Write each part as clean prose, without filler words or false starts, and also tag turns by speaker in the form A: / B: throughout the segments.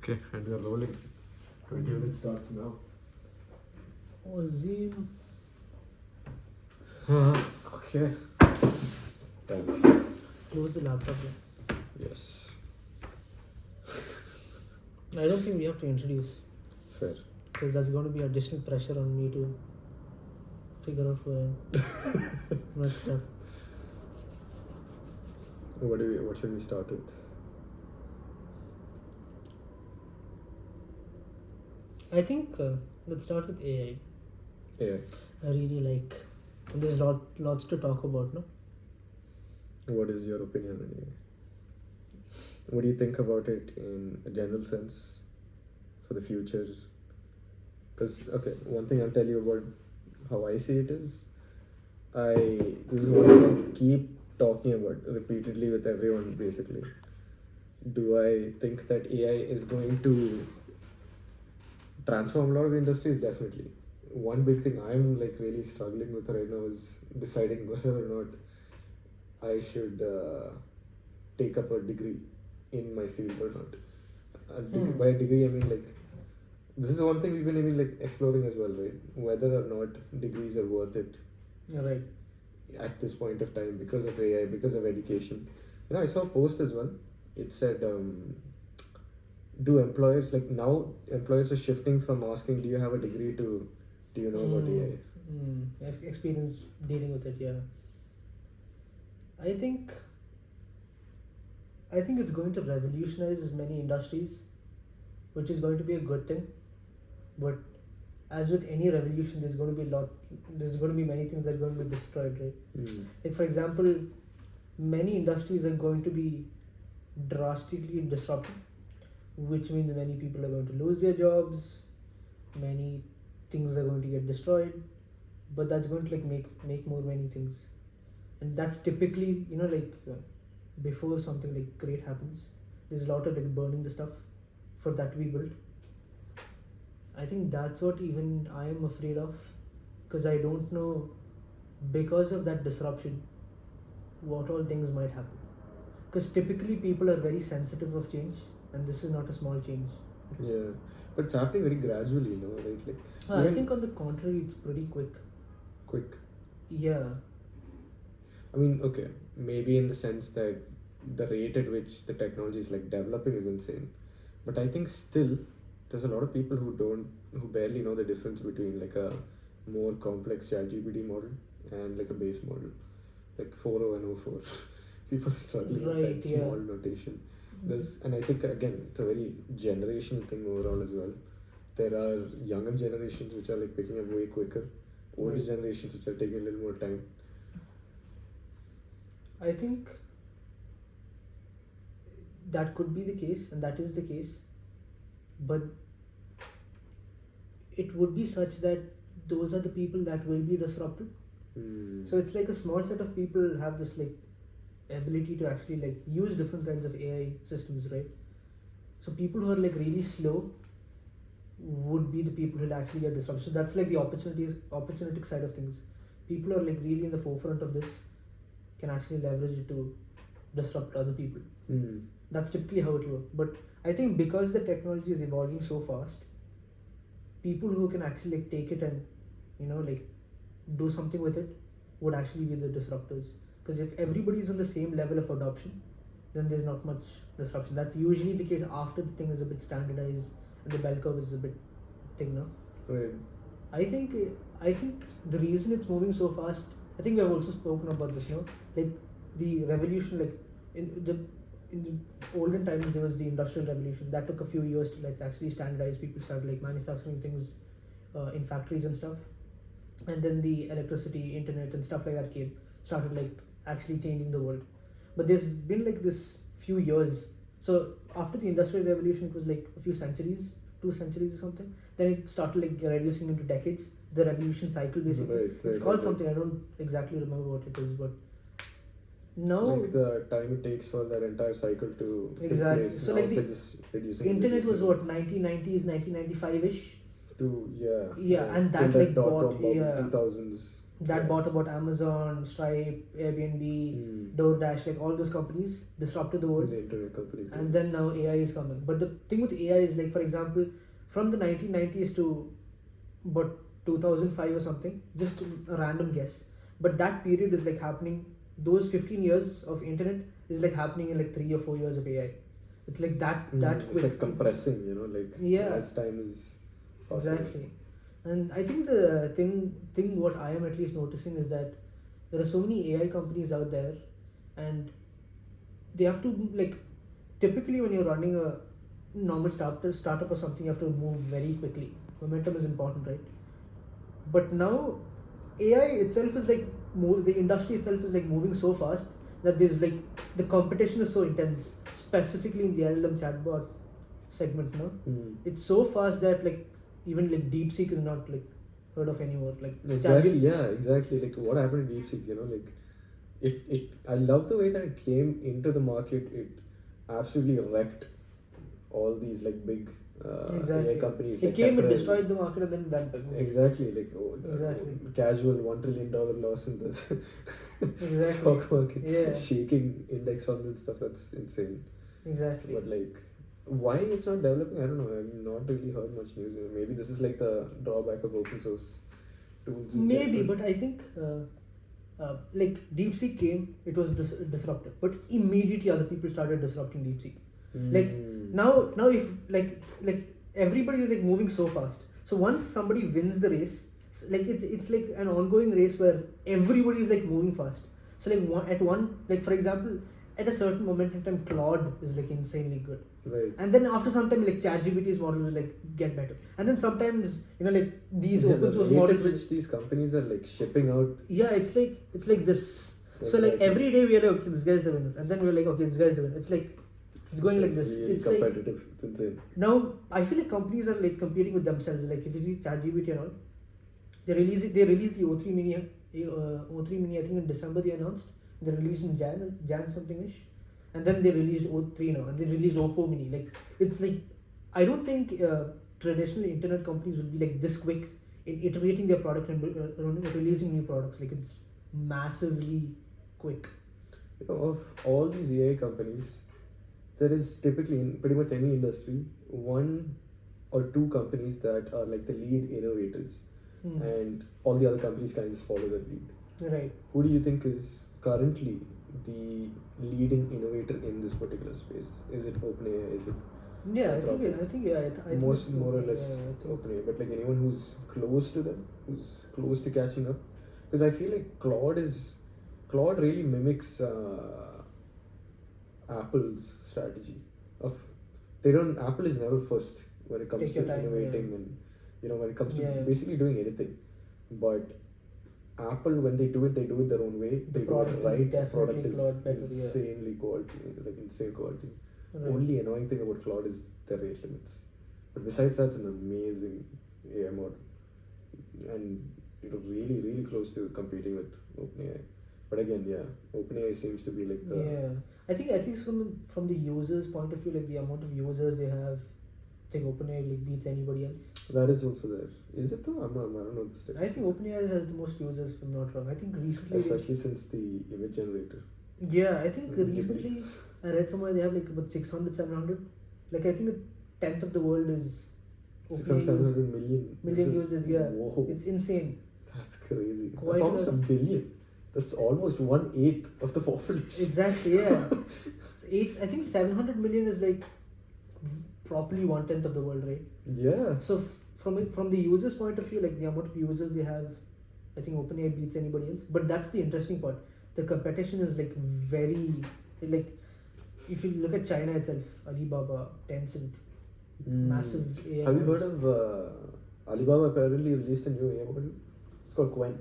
A: Okay, and we are rolling. 20 minutes starts now.
B: Oh, Zoom.
A: Okay. Done.
B: Close the laptop. Yeah.
A: Yes.
B: I don't think we have to introduce,
A: Fair.
B: because that's going to be additional pressure on me to figure out who I am. Let's start.
A: What should we start with?
B: I think let's start with AI.
A: Yeah.
B: I really like. There's lots to talk about, no?
A: What is your opinion on AI? What do you think about it in a general sense for the future? Because, okay, one thing I'll tell you about how I see it is, this is what I keep talking about repeatedly with everyone basically. Do I think that AI is going to transform a lot of industries? Definitely. One big thing I'm like really struggling with right now is deciding whether or not I should take up a degree in my field or not. By a degree, I mean like this is one thing we've been even like exploring as well, right? Whether or not degrees are worth it
B: Right.
A: at this point of time because of AI, because of education. You know, I saw a post as well. It said, do employers like now employers are shifting from asking, do you have a degree to do you know about AI?
B: I've experience dealing with it. Yeah. I think it's going to revolutionize many industries, which is going to be a good thing. But as with any revolution, there's going to be many things that are going to be destroyed, right? Like for example, many industries are going to be drastically disrupted, which means many people are going to lose their jobs, many things are going to get destroyed, but that's going to like make many things, and that's typically before something like great happens, there's a lot of like burning the stuff for that to be built. I think that's what even I am afraid of, because I don't know, because of that disruption, what all things might happen. Because typically people are very sensitive of change, and this is not a small change.
A: Yeah, but it's happening very gradually, you know, right? Like
B: I think on the contrary, it's pretty quick.
A: Quick.
B: Yeah.
A: I mean, okay, maybe in the sense that the rate at which the technology is like developing is insane, but I think still there's a lot of people who barely know the difference between like a more complex ChatGPT model and like a base model, like 4.0 and 0.4. People are struggling with that small notation. And I think again it's a very generational thing overall as well. There are younger generations which are like picking up way quicker, older generations which are taking a little more time.
B: I think that could be the case, and that is the case, but it would be such that those are the people that will be disrupted. So it's like a small set of people have this like ability to actually like use different kinds of AI systems, right? So people who are like really slow would be the people who will actually get disrupted. So that's like the opportunistic side of things. People who are like really in the forefront of this can actually leverage it to disrupt other people. That's typically how it works. But I think because the technology is evolving so fast, people who can actually like take it and like do something with it would actually be the disruptors. Because if everybody is on the same level of adoption, then there's not much disruption. That's usually the case after the thing is a bit standardized and the bell curve is a bit thinner.
A: Right.
B: I think the reason it's moving so fast, I think we have also spoken about this, like the revolution, like in the olden times there was the industrial revolution that took a few years to like actually standardize. People started like manufacturing things in factories and stuff, and then the electricity, internet and stuff like that started like actually changing the world. But there's been like this few years, so after the industrial revolution it was like a few centuries, 2 centuries or something, then it started like reducing into decades, the revolution cycle basically. It's called something, I don't exactly remember what it is, but now
A: like the time it takes for that entire cycle to take place.
B: So like the
A: just reducing,
B: internet was what, 1990s, 1995ish
A: to
B: and that like bought
A: 2000s.
B: that
A: Yeah.
B: bought about Amazon, Stripe, Airbnb, DoorDash, like all those companies disrupted the world.
A: The internet companies.
B: And then now AI is coming. But the thing with AI is, like, for example, from the 1990s to but 2005 or something, just a random guess, but that period is like happening, those 15 years of internet is like happening in like 3 or 4 years of AI. It's like that
A: It's
B: quick.
A: like compressing, like
B: Yeah.
A: as time is passing.
B: Exactly. And I think the thing what I am at least noticing is that there are so many AI companies out there, and they have to, like, typically when you're running a normal startup or something, you have to move very quickly. Momentum is important, right? But now AI itself is like the industry itself is like moving so fast that there's like the competition is so intense, specifically in the LLM chatbot segment. No, it's so fast that like even like DeepSeek is not like heard of anymore. Like
A: Exactly, yeah, exactly. Like what happened in DeepSeek, like it I love the way that it came into the market. It absolutely wrecked all these like big
B: Exactly.
A: AI companies.
B: It
A: like
B: came and
A: Pepperell.
B: destroyed the market and then went back.
A: Exactly, like
B: Exactly.
A: casual $1 trillion loss in the
B: Exactly.
A: stock market,
B: Yeah.
A: shaking index funds and stuff. That's insane.
B: Exactly.
A: But like, why it's not developing? I don't know. I've not really heard much news. Maybe this is like the drawback of open source tools. In
B: Maybe,
A: general.
B: but I think like DeepSeek came, it was disruptive, but immediately other people started disrupting DeepSeek. Like now if like everybody is like moving so fast. So once somebody wins the race, like it's like an ongoing race where everybody is like moving fast. So like like for example, at a certain moment in time, Claude is like insanely good.
A: Right.
B: And then after some time, like ChatGPT's model will like get better. And then sometimes, like these open source
A: the rate
B: models.
A: at which these companies are like shipping out.
B: Yeah, it's like this. So like
A: Exactly.
B: every day we are like, okay, this guy's the winner, and then we're like, okay, this guy's the winner. It's like it's going like this.
A: Really
B: It's like
A: competitive. It's insane.
B: now I feel like companies are like competing with themselves. Like if you see ChatGPT and all, they released the O3 mini, O3 mini. I think in December they announced. They released in Jan something ish, and then they released O3 now, and they released O4 mini. Like it's like I don't think traditional internet companies would be like this quick in iterating their product and releasing new products. Like it's massively quick.
A: Of all these AI companies, there is typically in pretty much any industry one or two companies that are like the lead innovators, and all the other companies can just follow that lead.
B: Right.
A: Who do you think is currently the leading innovator in this particular space? Is it OpenAI? Is it
B: Yeah,
A: Anthropic?
B: I think I think
A: most
B: it's
A: more or
B: OpenAI,
A: less
B: I think.
A: OpenAI, but like anyone who's close to them, who's close to catching up, because I feel like Claude really mimics Apple's strategy of Apple is never first when it comes
B: Take your
A: to
B: time,
A: innovating
B: yeah.
A: and when it comes to
B: Yeah.
A: basically doing anything, but Apple, when they do it their own way.
B: The
A: They do
B: product
A: it
B: is
A: right. The
B: definitely
A: product is
B: Claude better, yeah.
A: insanely quality, like insane quality.
B: Right.
A: Only annoying thing about Claude is the rate limits. But besides that, it's an amazing AI model, and really, really close to competing with OpenAI. But again, yeah, OpenAI seems to be like the
B: Yeah, I think at least from the users' point of view, like the amount of users they have, I think OpenAI like beats anybody else.
A: that is also there. Is it though? I don't know the
B: I
A: statistics.
B: think OpenAI has the most users, if I'm not wrong. I think recently.
A: Especially since the image generator.
B: Yeah, I think
A: Mhm.
B: recently I read somewhere they have like about 600, 700. Like I think a tenth of the world is
A: 600, 700 million
B: users. Yeah,
A: Whoa.
B: it's insane.
A: That's crazy.
B: Quite
A: That's almost
B: a-
A: a billion. That's almost 1/8 of the population.
B: Exactly. Yeah. I think 700 million is like properly 1/10 of the world, right?
A: Yeah.
B: So from the user's point of view, like the amount of users they have, I think OpenAI beats anybody else. But that's the interesting part. The competition is like very like if you look at China itself, Alibaba, Tencent, massive AI.
A: Have you
B: models.
A: heard of Alibaba apparently released a new AI model? It's called Quen.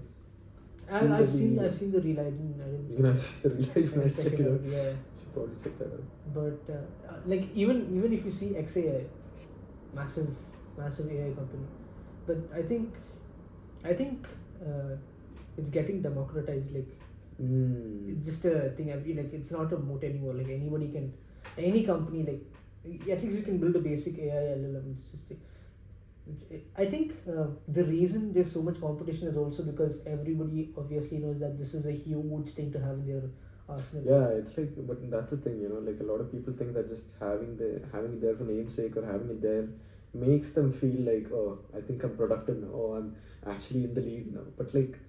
B: I've seen the reel. I didn't.
A: You can have seen the real life and check it out.
B: Yeah.
A: You should probably check that out.
B: But like even if you see XAI, massive AI company, but I think it's getting democratized. Like it's just a thing. I feel like it's not a moat anymore. Like anybody can, any company, like at least you can build a basic AI LLM. It's just I think the reason there's so much competition is also because everybody obviously knows that this is a huge thing to have in their arsenal.
A: Yeah, it's like, but that's the thing, like a lot of people think that just having it there for namesake or having it there makes them feel like, oh, I think I'm productive now, oh, I'm actually in the lead now. But like,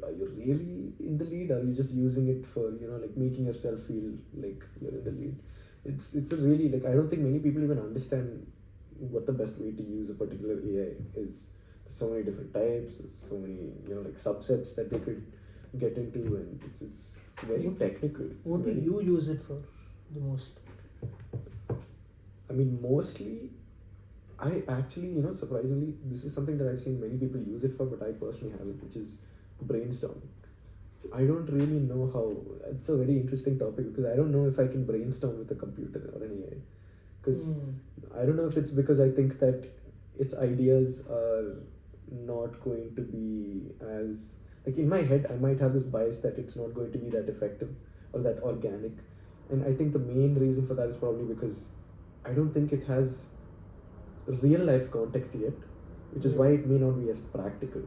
A: are you really in the lead? Are you just using it for like making yourself feel like you're in the lead? It's a really, like, I don't think many people even understand what the best way to use a particular AI is. There's so many different types. There's so many like subsets that they could get into, and it's very technical. It's
B: What do
A: very,
B: you use it for the most?
A: I mean, mostly, I actually, surprisingly, this is something that I've seen many people use it for, but I personally haven't, which is brainstorming. I don't really know how. It's a very interesting topic because I don't know if I can brainstorm with a computer or an AI. Because I don't know if it's because I think that its ideas are not going to be as, like, in my head I might have this bias that it's not going to be that effective or that organic, and I think the main reason for that is probably because I don't think it has real life context yet, which is why it may not be as practical,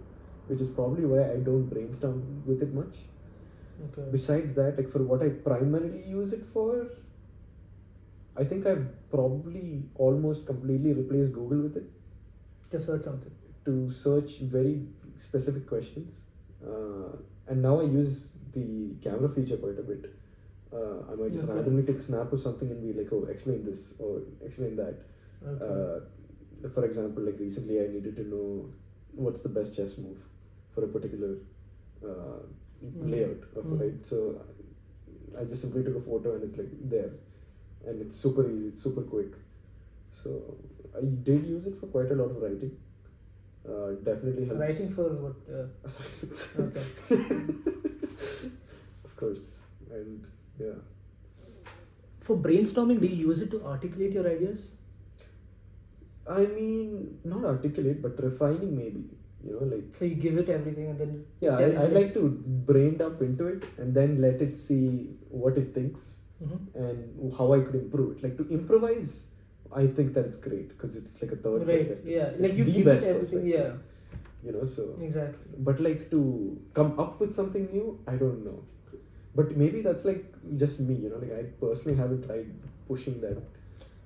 A: which is probably why I don't brainstorm with it much.
B: Okay.
A: Besides that, like, for what I primarily use it for, I think I've probably almost completely replaced Google with it
B: To search something.
A: to search very specific questions. And now I use the camera feature quite a bit. I might just
B: Okay.
A: randomly take a snap of something and be like, oh, explain this or explain that.
B: Okay.
A: For example, like recently I needed to know what's the best chess move for a particular layout of a right. So I just simply took a photo and it's like there, and it's super easy, it's super quick. So I did use it for quite a lot of writing. Definitely helps.
B: Writing for what?
A: Assignments.
B: Okay.
A: Of course, and yeah.
B: For brainstorming, do you use it to articulate your ideas?
A: I mean, not articulate, but refining maybe. Like,
B: So you give it everything and then
A: yeah,
B: tell
A: I
B: it
A: like to brain dump into it and then let it see what it thinks
B: Mhm.
A: and how I could improve it. Like, to improvise, I think that it's great because it's like a third
B: Right.
A: perspective.
B: Yeah.
A: It's
B: Like you
A: the
B: give
A: best
B: it everything.
A: perspective.
B: Yeah.
A: So.
B: Exactly.
A: But like to come up with something new, I don't know. But maybe that's like just me. Like I personally haven't tried pushing that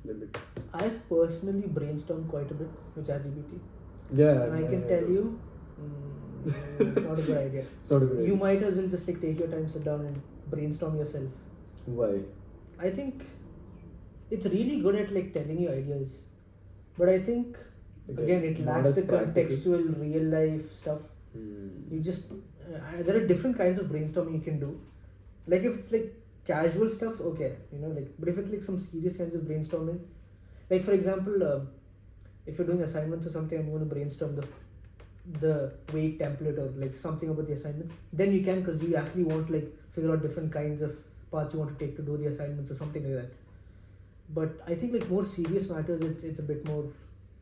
A: limit.
B: I've personally brainstormed quite a bit with ChatGPT.
A: Yeah.
B: And I can tell you, it's not a good idea.
A: It's not a good idea.
B: You might as well just like take your time, sit down and brainstorm yourself.
A: Why?
B: I think it's really good at like telling you ideas, but I think again it
A: not
B: lacks
A: as
B: the
A: practical.
B: contextual real life stuff. You just there are different kinds of brainstorming you can do. Like if it's like casual stuff, okay, like, but if it's like some serious kinds of brainstorming, like for example, if you're doing assignments or something and you want to brainstorm the weight template or like something about the assignments, then you can, because you actually want to like figure out different kinds of paths you want to take to do the assignments or something like that. But I think like more serious matters, it's a bit more,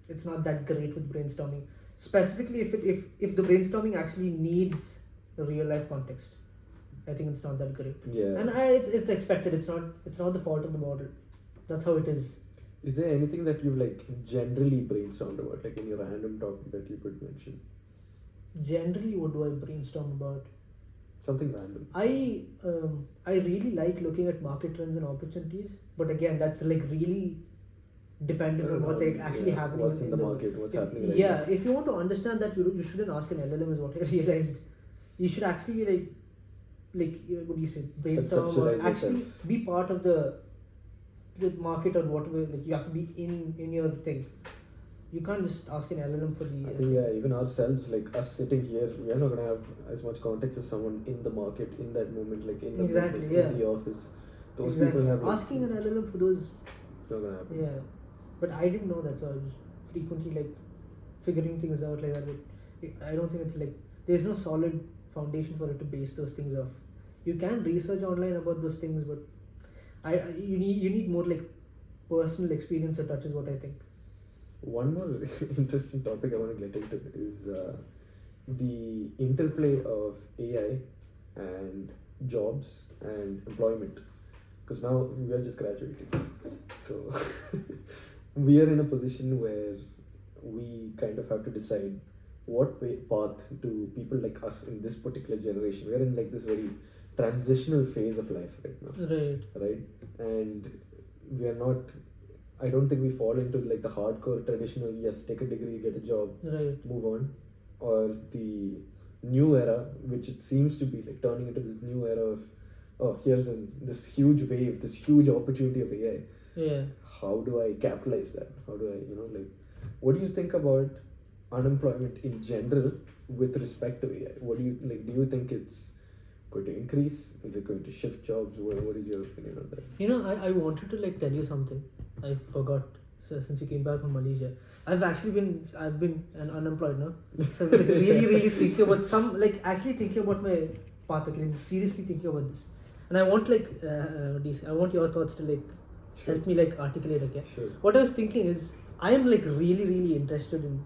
B: it's not that great with brainstorming, specifically if the brainstorming actually needs a real life context. I think it's not that great.
A: Yeah.
B: And it's expected. It's not the fault of the model. That's how it is.
A: Is there anything that you've like generally brainstormed about, like in your random talk that you could mention?
B: Generally, what do I brainstorm about?
A: Something random.
B: I really like looking at market trends and opportunities, but again, that's like really dependent on what's like actually happening.
A: What's in the market? What's happening right
B: yeah,
A: now?
B: if you want to understand that, you shouldn't ask an LLM. Is what I realized. You should actually like what do you say, brainstorm or
A: Conceptualize
B: actually
A: yourself.
B: be part of the market or whatever. Like you have to be in your thing. You can't just ask an LLM for the.
A: I think even ourselves, like us sitting here, we are not gonna have as much context as someone in the market in that moment, like in the
B: Exactly,
A: business,
B: yeah.
A: in the office. Those
B: Exactly.
A: people have like,
B: asking an LLM for those.
A: not gonna happen.
B: Yeah, but I didn't know that, so I was frequently like figuring things out like that. But I don't think it's like there's no solid foundation for it to base those things off. You can research online about those things, but you need more like personal experience or touch is what I think.
A: One more interesting topic I want to get into is the interplay of AI and jobs and employment. Because now we are just graduating, so we are in a position where we kind of have to decide what path do people like us in this particular generation. We're in like this very transitional phase of life right now,
B: Right.
A: right? And we are not. I don't think we fall into like the hardcore traditional. Yes, take a degree, get a job,
B: Right.
A: move on, or the new era, which it seems to be like turning into this new era of, oh, here's this huge wave, this huge opportunity of AI.
B: Yeah.
A: How do I capitalize that? How do I, like, what do you think about unemployment in general with respect to AI? What do you like? Do you think it's going to increase? Is it going to shift jobs? What is your opinion on that?
B: I wanted to like tell you something. I forgot. So since you came back from Malaysia, I've been an unemployed now. So I'm like really thinking about actually thinking about my path. Okay, like, seriously thinking about this, and I want I want your thoughts to like
A: Sure.
B: help me like articulate. Okay,
A: Sure.
B: what I was thinking is I am like really interested in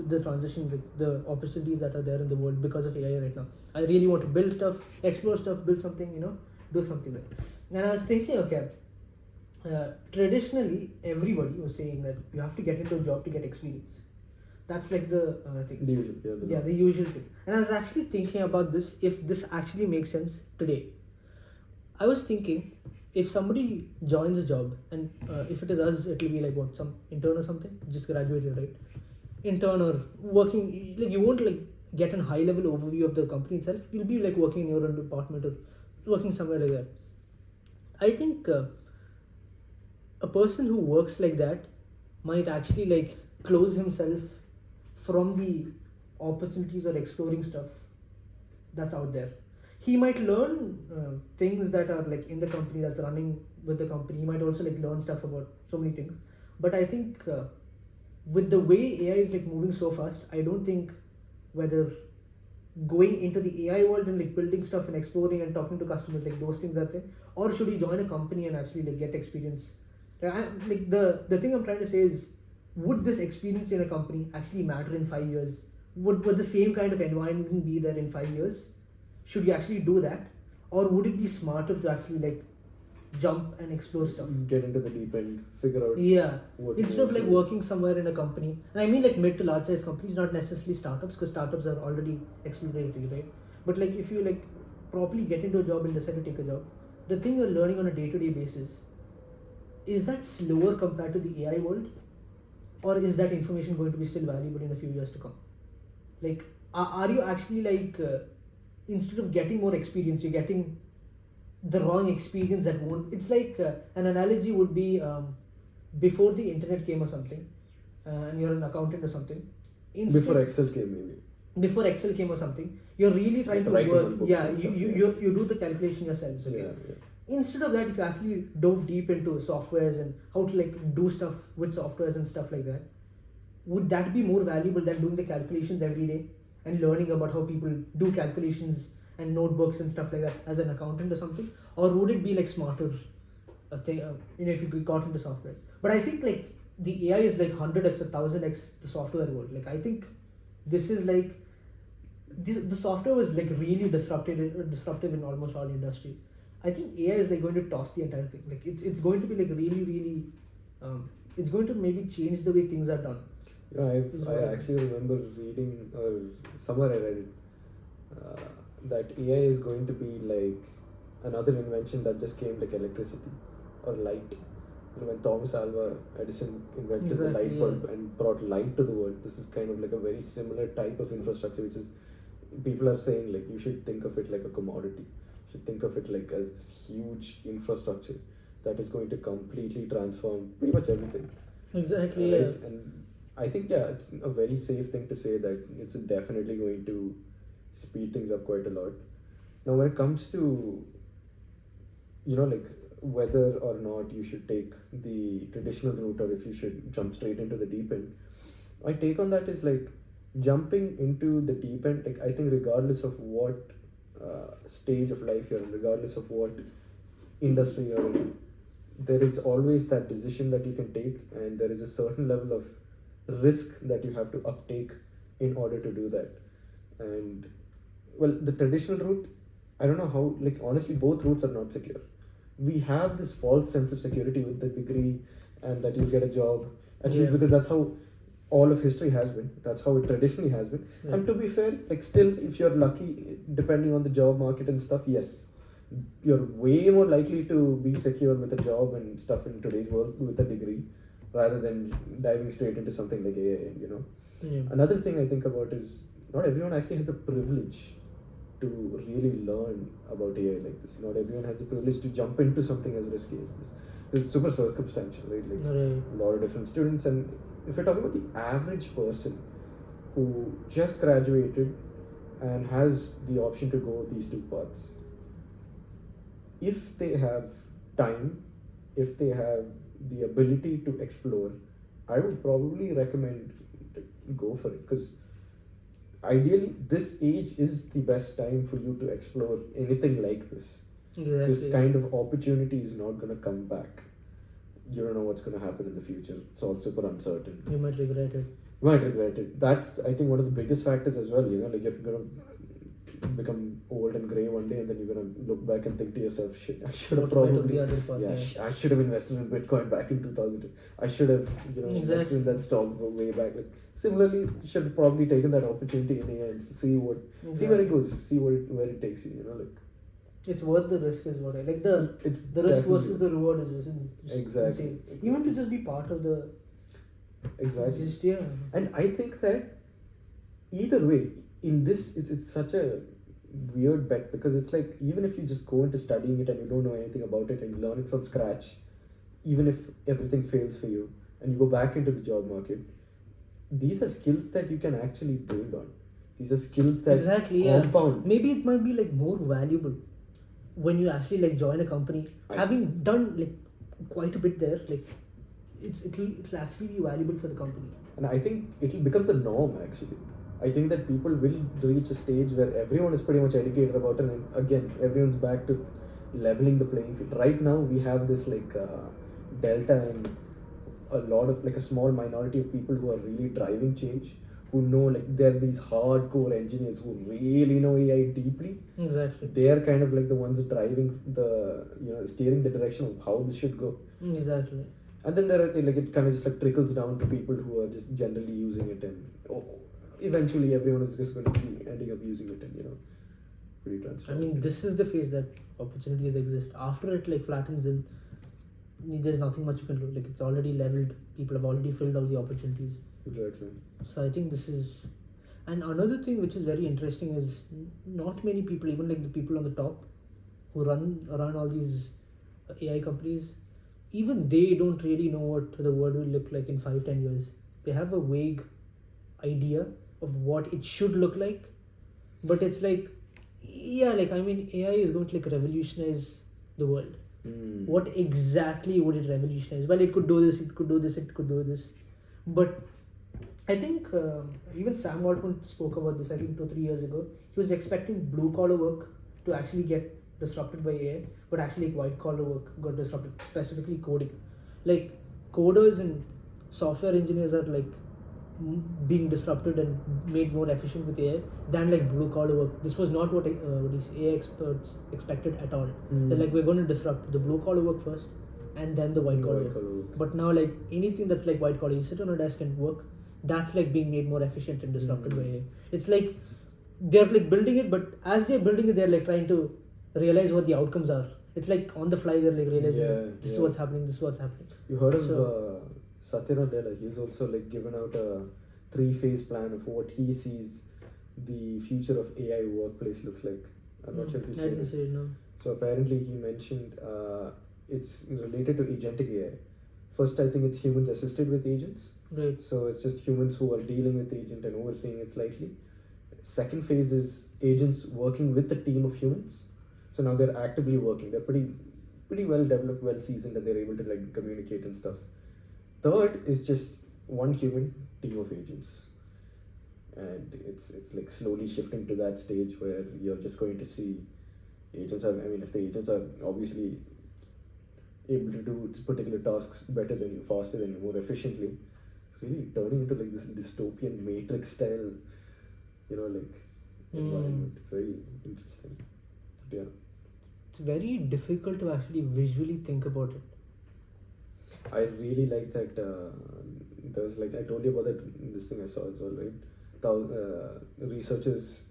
B: the transition, with the opportunities that are there in the world because of AI right now. I really want to build stuff, explore stuff, build something, do something like. And I was thinking, okay, traditionally everybody was saying that you have to get into a job to get experience. That's like the thing.
A: The usual,
B: Yeah, the usual thing. And I was actually thinking about this, if this actually makes sense today. I was thinking, if somebody joins a job, and if it is us, it will be like what, some intern or something, just graduated, right? Intern or working, like you won't like get a high level overview of the company itself. You'll be like working in your own department or working somewhere like that. I think a person who works like that might actually like close himself from the opportunities or exploring stuff that's out there. He might learn things that are like in the company that's running with the company. He might also like learn stuff about so many things. But I think with the way AI is like moving so fast, I don't think whether going into the AI world and like building stuff and exploring and talking to customers, like those things are thing, or should he join a company and actually like get experience? Like the thing I'm trying to say is, would this experience in a company actually matter in 5 years? Would the same kind of environment be there in 5 years? Should you actually do that, or would it be smarter to actually like jump and explore stuff?
A: Get into the deep end, figure out.
B: Yeah.
A: What
B: Instead
A: you
B: of like
A: want to do.
B: working somewhere in a company, and I mean like mid to large size companies, not necessarily startups, because startups are already exploratory, right? But like if you like properly get into a job and decide to take a job, the thing you're learning on a day-to-day basis, is that slower compared to the AI world, or is that information going to be still valuable in a few years to come? Like, are you actually like instead of getting more experience, you're getting the wrong experience that won't. It's like an analogy would be before the internet came or something, and you're an accountant or something.
A: Before Excel came, maybe.
B: Before Excel came or something, you're really trying to
A: Writing
B: work.
A: on books
B: Yeah,
A: and stuff,
B: you do the calculation yourselves. Okay.
A: Yeah.
B: Instead of that, if you actually dove deep into softwares and how to like do stuff with softwares and stuff like that, would that be more valuable than doing the calculations every day and learning about how people do calculations and notebooks and stuff like that as an accountant or something? Or would it be like smarter thing, if you got into softwares? But I think like the AI is like 100x, 1000x the software world. Like I think this is like the software was like really disruptive in almost all industries. I think AI is like going to toss the entire thing. Like it's going to be like really it's going to maybe change the way things are done.
A: I actually remember reading, or somewhere I read it, that AI is going to be like another invention that just came, like electricity or light. When Thomas Alva Edison invented the light bulb and brought light to the world, this is kind of like a very similar type of infrastructure, which is, people are saying like you should think of it like a commodity. You should think of it like as this huge infrastructure that is going to completely transform pretty much everything.
B: Exactly.
A: Right? And I think it's a very safe thing to say that it's definitely going to speed things up quite a lot. Now, when it comes to like whether or not you should take the traditional route or if you should jump straight into the deep end, my take on that is like jumping into the deep end. Like I think regardless of what stage of life you're in, regardless of what industry you're in, there is always that decision that you can take, and there is a certain level of risk that you have to uptake in order to do that. And well, the traditional route, I don't know how, like honestly both routes are not secure. We have this false sense of security with the degree and that you'll get a job, at least because that's how all of history has been. That's how it traditionally has been.
B: Yeah.
A: And to be fair, like still, if you're lucky, depending on the job market and stuff, yes, you're way more likely to be secure with a job and stuff in today's world with a degree, rather than diving straight into something like AI. You know,
B: Yeah.
A: another thing I think about is not everyone actually has the privilege to really learn about AI like this. Not everyone has the privilege to jump into something as risky as this. It's super circumstantial, right? Like
B: Right.
A: a lot of different students, and if you're talking about the average person who just graduated and has the option to go these two paths, if they have time, if they have the ability to explore, I would probably recommend go for it, because ideally this age is the best time for you to explore anything like this.
B: Exactly.
A: This kind of opportunity is not going to come back. You don't know what's going to happen in the future. It's all super uncertain.
B: You might regret it.
A: You might regret it. That's, I think, one of the biggest factors as well. You know, like you're going to become old and grey one day, and then you're going to look back and think to yourself, shit, I should have
B: What if I took
A: probably,
B: the other path?
A: yeah, I should have invested in Bitcoin back in 2000. I should have, invested in that stock way back. Like similarly, you should have probably taken that opportunity in AI and see where it goes, see where it takes you. You know, like
B: It's worth the risk, is what I like. The
A: it's
B: the risk
A: definitely-
B: versus the reward is
A: Exactly.
B: insane. Even to just be part of the
A: Exactly.
B: just yeah.
A: And I think that either way, in this, it's such a weird bet, because it's like even if you just go into studying it and you don't know anything about it and you learn it from scratch, even if everything fails for you and you go back into the job market, these are skills that you can actually build on. These are skills that
B: Exactly, yeah.
A: compound.
B: Maybe it might be like more valuable when you actually like join a company, having done like quite a bit there. Like it'll actually be valuable for the company.
A: And I think it'll become the norm actually. I think that people will reach a stage where everyone is pretty much educated about it, and again, everyone's back to leveling the playing field. Right now, we have this delta, and a lot of like a small minority of people who are really driving change, who know, like they're these hardcore engineers who really know AI deeply.
B: Exactly.
A: They are kind of like the ones driving steering the direction of how this should go.
B: Exactly.
A: And then there are like it kind of just like trickles down to people who are just generally using it, and eventually everyone is just going to be ending up using it, and pretty
B: I
A: transparent.
B: mean, this is the phase that opportunities exist. After it like flattens in, there's nothing much you can do. Like it's already leveled. People have already filled all the opportunities.
A: Exactly.
B: So I think this is, and another thing which is very interesting is not many people, even like the people on the top, who run all these AI companies, even they don't really know what the world will look like in 5-10 years. They have a vague idea of what it should look like, but it's like, yeah, like I mean, AI is going to like revolutionize the world. What exactly would it revolutionize? Well, it could do this, it could do this, it could do this, but I think even Sam Altman spoke about this. I think 2-3 years ago, he was expecting blue collar work to actually get disrupted by AI, but actually like, white collar work got disrupted, specifically coding. Like coders and software engineers are like being disrupted and made more efficient with AI than like blue collar work. This was not what these AI experts expected at all. They're like, we're going to disrupt the blue collar work first, and then the white collar work. But now like anything that's like white collar, you sit on a desk and work, that's like being made more efficient and disrupted by AI. It's like they're like building it, but as they're building it, they're like trying to realize what the outcomes are. It's like on the fly they're like realizing this is what's happening, this is what's happening.
A: You heard of Satya Nadella? He's also like given out a 3-phase plan of what he sees the future of AI workplace looks like. I'm not sure if you
B: I didn't
A: see
B: say it, no.
A: So apparently he mentioned it's related to agentic AI. First, I think it's humans assisted with agents.
B: Right.
A: So it's just humans who are dealing with the agent and overseeing it slightly. Second phase is agents working with a team of humans. So now they're actively working. They're pretty well developed, well seasoned, and they're able to like communicate and stuff. Third is just one human team of agents. And it's like slowly shifting to that stage where you're just going to see agents are, I mean, if the agents are obviously able to do particular tasks better than you, faster than you, more efficiently, it's really turning into like this dystopian Matrix style, environment. It's very interesting. But yeah.
B: It's very difficult to actually visually think about it.
A: I really like that there was like I told you about that this thing I saw as well, right? Researchers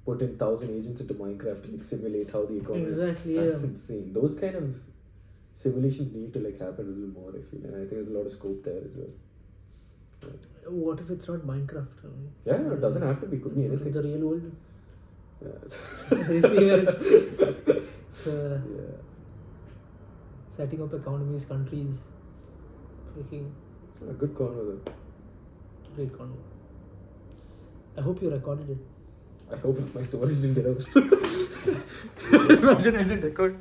A: put in 1,000 agents into Minecraft to like simulate how the economy.
B: Exactly.
A: That's
B: Yeah.
A: insane. Those kind of simulations need to like happen a little more. I feel, and I think there's a lot of scope there as well.
B: What if it's not Minecraft?
A: Yeah, it doesn't have to be. Could be anything.
B: The real world.
A: Yeah.
B: You see where it's,
A: Yeah.
B: setting up economies, countries. Freaking
A: A good convo though.
B: great convo. I hope you recorded it.
A: I hope my storage didn't get out.
B: Imagine I didn't record.